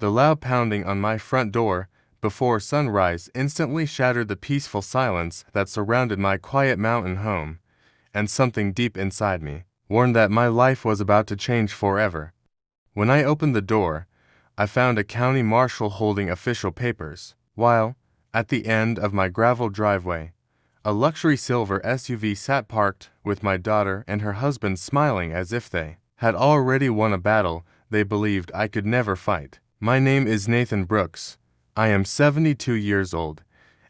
The loud pounding on my front door before sunrise instantly shattered the peaceful silence that surrounded my quiet mountain home, and something deep inside me warned that my life was about to change forever. When I opened the door, I found a county marshal holding official papers, while, at the end of my gravel driveway, a luxury silver SUV sat parked with my daughter and her husband smiling as if they had already won a battle they believed I could never fight. My name is Nathan Brooks. I am 72 years old,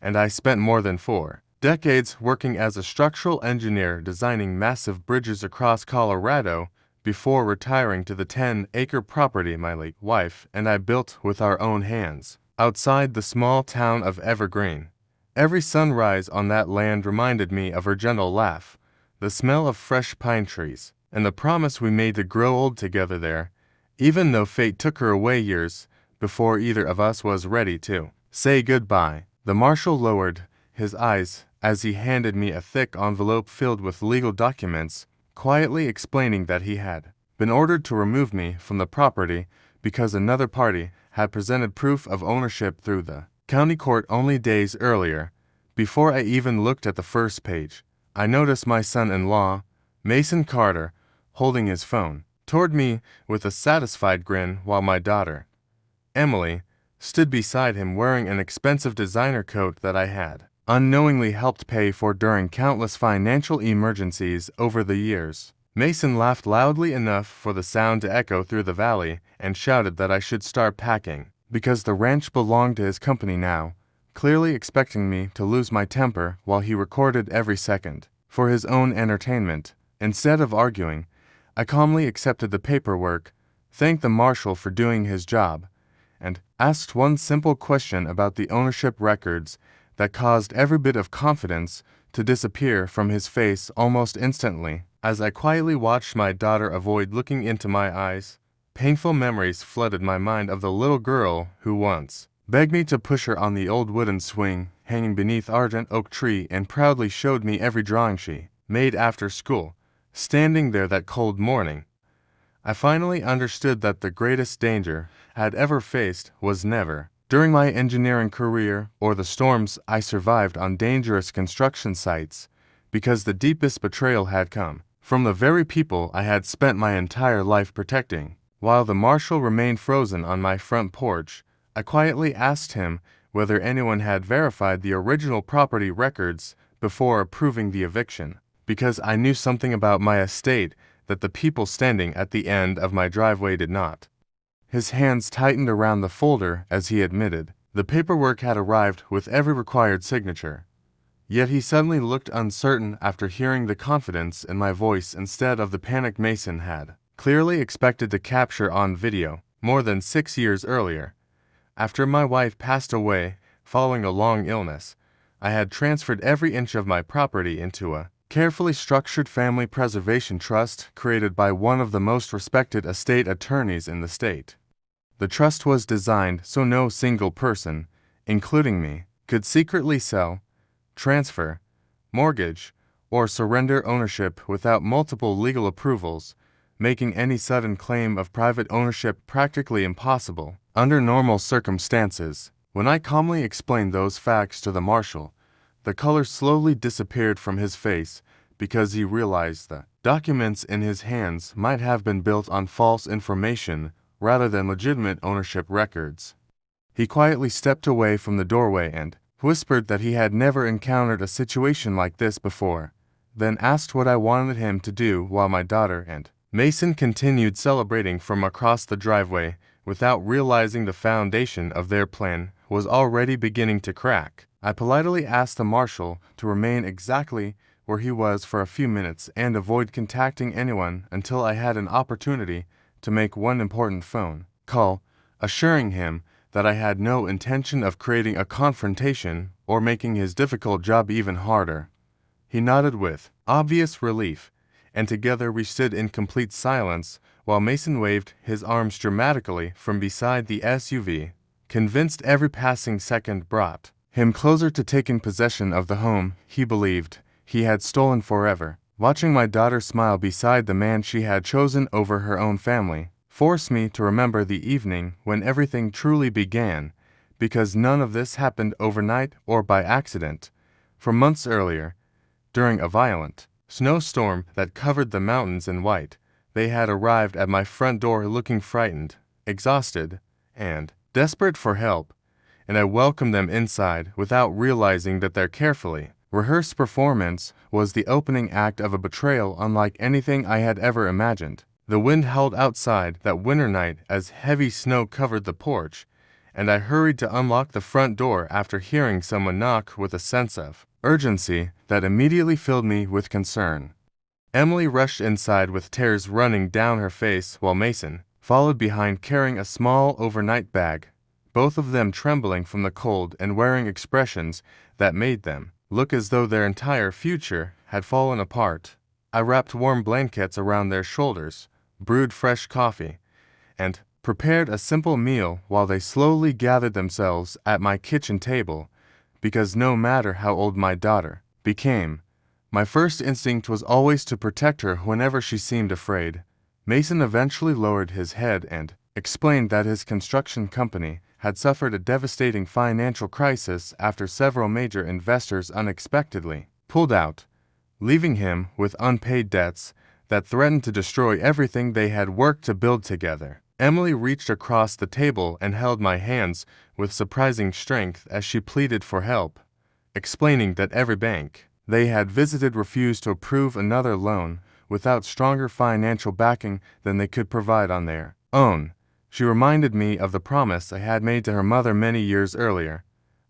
and I spent more than 4 decades working as a structural engineer designing massive bridges across Colorado before retiring to the 10-acre property my late wife and I built with our own hands outside the small town of Evergreen. Every sunrise on that land reminded me of her gentle laugh, the smell of fresh pine trees, and the promise we made to grow old together there, even though fate took her away years before either of us was ready to say goodbye. The marshal lowered his eyes as he handed me a thick envelope filled with legal documents, quietly explaining that he had been ordered to remove me from the property because another party had presented proof of ownership through the county court only days earlier. Before I even looked at the first page, I noticed my son-in-law, Mason Carter, holding his phone toward me with a satisfied grin while my daughter, Emily, stood beside him wearing an expensive designer coat that I had unknowingly helped pay for during countless financial emergencies over the years. Mason laughed loudly enough for the sound to echo through the valley and shouted that I should start packing, because the ranch belonged to his company now, clearly expecting me to lose my temper while he recorded every second for his own entertainment. Instead of arguing, I calmly accepted the paperwork, thanked the marshal for doing his job, and asked one simple question about the ownership records that caused every bit of confidence to disappear from his face almost instantly. As I quietly watched my daughter avoid looking into my eyes, painful memories flooded my mind of the little girl who once begged me to push her on the old wooden swing hanging beneath Argent Oak tree and proudly showed me every drawing she made after school, standing there that cold morning. I finally understood that the greatest danger I had ever faced was never during my engineering career or the storms I survived on dangerous construction sites, because the deepest betrayal had come from the very people I had spent my entire life protecting. While the marshal remained frozen on my front porch, I quietly asked him whether anyone had verified the original property records before approving the eviction, because I knew something about my estate that the people standing at the end of my driveway did not. His hands tightened around the folder as he admitted the paperwork had arrived with every required signature. Yet he suddenly looked uncertain after hearing the confidence in my voice instead of the panic Mason had clearly expected to capture on video more than 6 years earlier. After my wife passed away following a long illness, I had transferred every inch of my property into a carefully structured family preservation trust created by one of the most respected estate attorneys in the state. The trust was designed so no single person, including me, could secretly sell, transfer, mortgage, or surrender ownership without multiple legal approvals, making any sudden claim of private ownership practically impossible under normal circumstances. When I calmly explained those facts to the marshal, the color slowly disappeared from his face because he realized the documents in his hands might have been built on false information rather than legitimate ownership records. He quietly stepped away from the doorway and whispered that he had never encountered a situation like this before, then asked what I wanted him to do while my daughter and Mason continued celebrating from across the driveway without realizing the foundation of their plan was already beginning to crack. I politely asked the marshal to remain exactly where he was for a few minutes and avoid contacting anyone until I had an opportunity to make one important phone call, assuring him that I had no intention of creating a confrontation or making his difficult job even harder. He nodded with obvious relief, and together we stood in complete silence while Mason waved his arms dramatically from beside the SUV, convinced every passing second brought him closer to taking possession of the home he believed he had stolen forever. Watching my daughter smile beside the man she had chosen over her own family forced me to remember the evening when everything truly began, because none of this happened overnight or by accident. For months earlier, during a violent snowstorm that covered the mountains in white, they had arrived at my front door looking frightened, exhausted, and desperate for help, and I welcomed them inside without realizing that their carefully rehearsed performance was the opening act of a betrayal unlike anything I had ever imagined. The wind howled outside that winter night as heavy snow covered the porch, and I hurried to unlock the front door after hearing someone knock with a sense of urgency that immediately filled me with concern. Emily rushed inside with tears running down her face while Mason followed behind carrying a small overnight bag, both of them trembling from the cold and wearing expressions that made them look as though their entire future had fallen apart. I wrapped warm blankets around their shoulders, brewed fresh coffee, and prepared a simple meal while they slowly gathered themselves at my kitchen table, because no matter how old my daughter became, my first instinct was always to protect her whenever she seemed afraid. Mason eventually lowered his head and explained that his construction company had suffered a devastating financial crisis after several major investors unexpectedly pulled out, leaving him with unpaid debts that threatened to destroy everything they had worked to build together. Emily reached across the table and held my hands with surprising strength as she pleaded for help, explaining that every bank they had visited refused to approve another loan without stronger financial backing than they could provide on their own. She reminded me of the promise I had made to her mother many years earlier,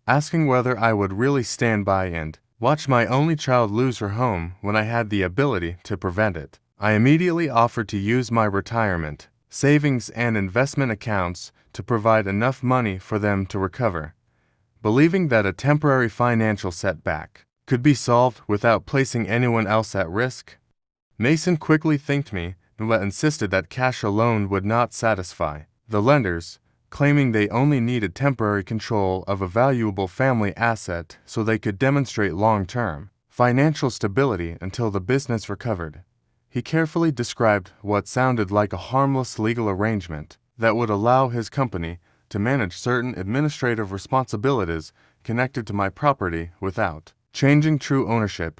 asking whether I would really stand by and watch my only child lose her home when I had the ability to prevent it. I immediately offered to use my retirement, savings, and investment accounts to provide enough money for them to recover, believing that a temporary financial setback could be solved without placing anyone else at risk. Mason quickly thanked me but insisted that cash alone would not satisfy the lenders, claiming they only needed temporary control of a valuable family asset so they could demonstrate long-term financial stability until the business recovered. He carefully described what sounded like a harmless legal arrangement that would allow his company to manage certain administrative responsibilities connected to my property without changing true ownership,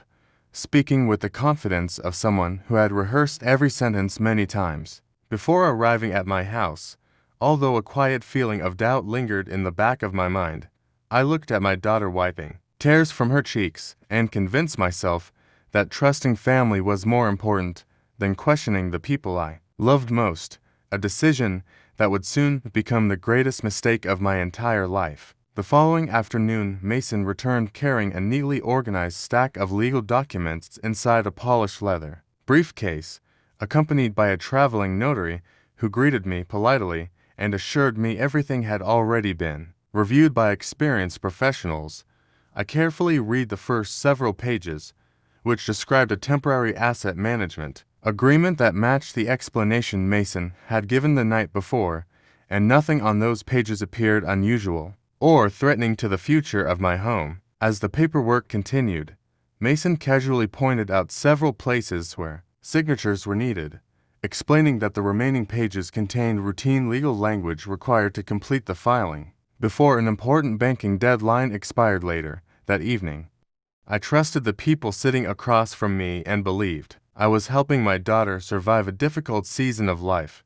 speaking with the confidence of someone who had rehearsed every sentence many times. Before arriving at my house, although a quiet feeling of doubt lingered in the back of my mind, I looked at my daughter wiping tears from her cheeks and convinced myself that trusting family was more important than questioning the people I loved most, a decision that would soon become the greatest mistake of my entire life. The following afternoon, Mason returned carrying a neatly organized stack of legal documents inside a polished leather briefcase, accompanied by a traveling notary who greeted me politely and assured me everything had already been reviewed by experienced professionals. I carefully read the first several pages, which described a temporary asset management agreement that matched the explanation Mason had given the night before, and nothing on those pages appeared unusual or threatening to the future of my home. As the paperwork continued, Mason casually pointed out several places where signatures were needed, explaining that the remaining pages contained routine legal language required to complete the filing before an important banking deadline expired later that evening. I trusted the people sitting across from me and believed I was helping my daughter survive a difficult season of life,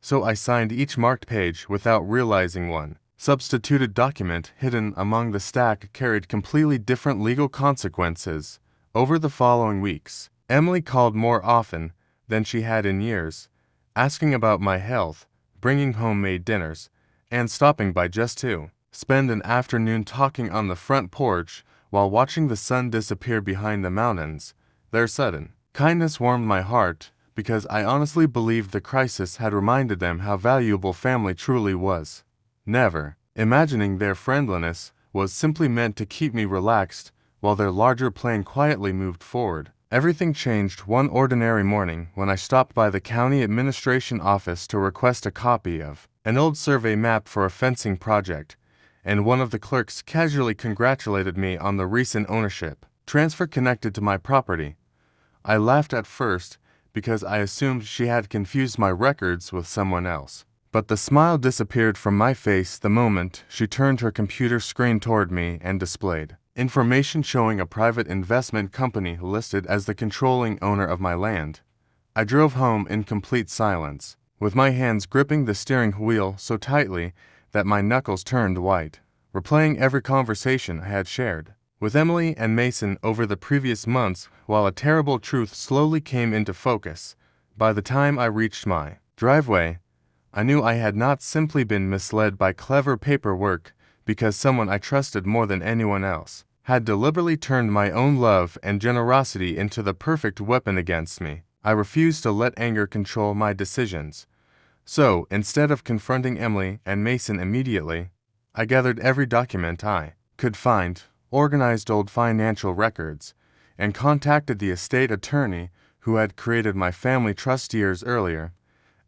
so I signed each marked page without realizing one substituted document hidden among the stack carried completely different legal consequences. Over the following weeks, Emily called more often than she had in years, asking about my health, bringing homemade dinners, and stopping by just to spend an afternoon talking on the front porch while watching the sun disappear behind the mountains. Their sudden kindness warmed my heart because I honestly believed the crisis had reminded them how valuable family truly was. Never imagining their friendliness was simply meant to keep me relaxed while their larger plan quietly moved forward. Everything changed one ordinary morning when I stopped by the county administration office to request a copy of an old survey map for a fencing project, and one of the clerks casually congratulated me on the recent ownership transfer connected to my property. I laughed at first because I assumed she had confused my records with someone else. But the smile disappeared from my face the moment she turned her computer screen toward me and displayed information showing a private investment company listed as the controlling owner of my land. I drove home in complete silence, with my hands gripping the steering wheel so tightly that my knuckles turned white, replaying every conversation I had shared with Emily and Mason over the previous months while a terrible truth slowly came into focus. By the time I reached my driveway, I knew I had not simply been misled by clever paperwork because someone I trusted more than anyone else had deliberately turned my own love and generosity into the perfect weapon against me. I refused to let anger control my decisions. So, instead of confronting Emily and Mason immediately, I gathered every document I could find, organized old financial records, and contacted the estate attorney who had created my family trust years earlier.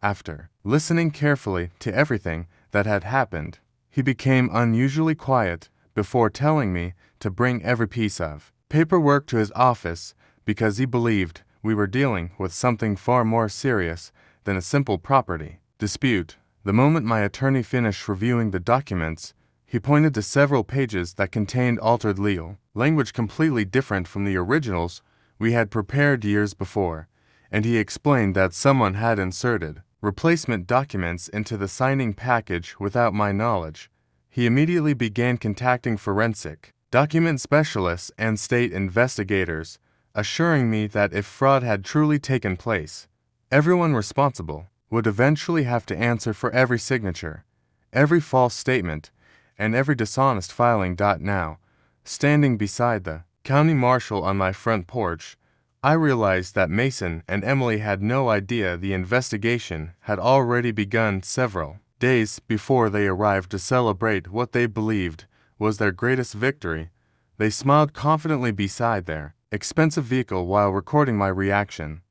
After listening carefully to everything that had happened, he became unusually quiet before telling me to bring every piece of paperwork to his office because he believed we were dealing with something far more serious than a simple property dispute. The moment my attorney finished reviewing the documents, he pointed to several pages that contained altered legal language completely different from the originals we had prepared years before, and he explained that someone had inserted replacement documents into the signing package without my knowledge. He immediately began contacting forensic document specialists and state investigators, assuring me that if fraud had truly taken place, everyone responsible would eventually have to answer for every signature, every false statement, and every dishonest filing. Now, standing beside the county marshal on my front porch, I realized that Mason and Emily had no idea the investigation had already begun several days before they arrived to celebrate what they believed was their greatest victory. They smiled confidently beside their expensive vehicle while recording my reaction,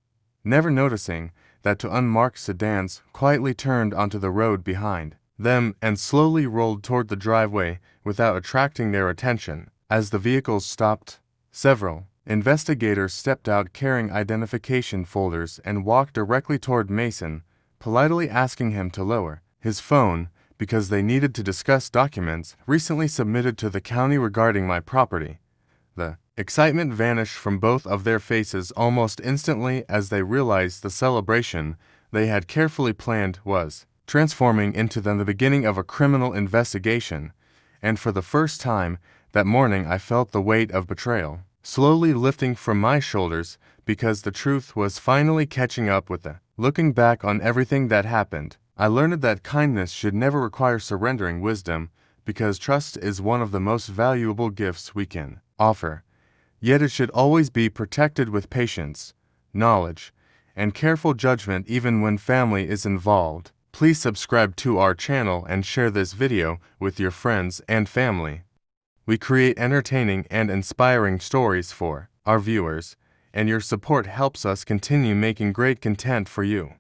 never noticing that two unmarked sedans quietly turned onto the road behind them and slowly rolled toward the driveway without attracting their attention. As the vehicles stopped, several investigators stepped out carrying identification folders and walked directly toward Mason, politely asking him to lower his phone because they needed to discuss documents recently submitted to the county regarding my property. The excitement vanished from both of their faces almost instantly as they realized the celebration they had carefully planned was transforming into the beginning of a criminal investigation, and for the first time that morning I felt the weight of betrayal slowly lifting from my shoulders because the truth was finally catching up with them. Looking back on everything that happened, I learned that kindness should never require surrendering wisdom because trust is one of the most valuable gifts we can offer. Yet it should always be protected with patience, knowledge, and careful judgment even when family is involved. Please subscribe to our channel and share this video with your friends and family. We create entertaining and inspiring stories for our viewers, and your support helps us continue making great content for you.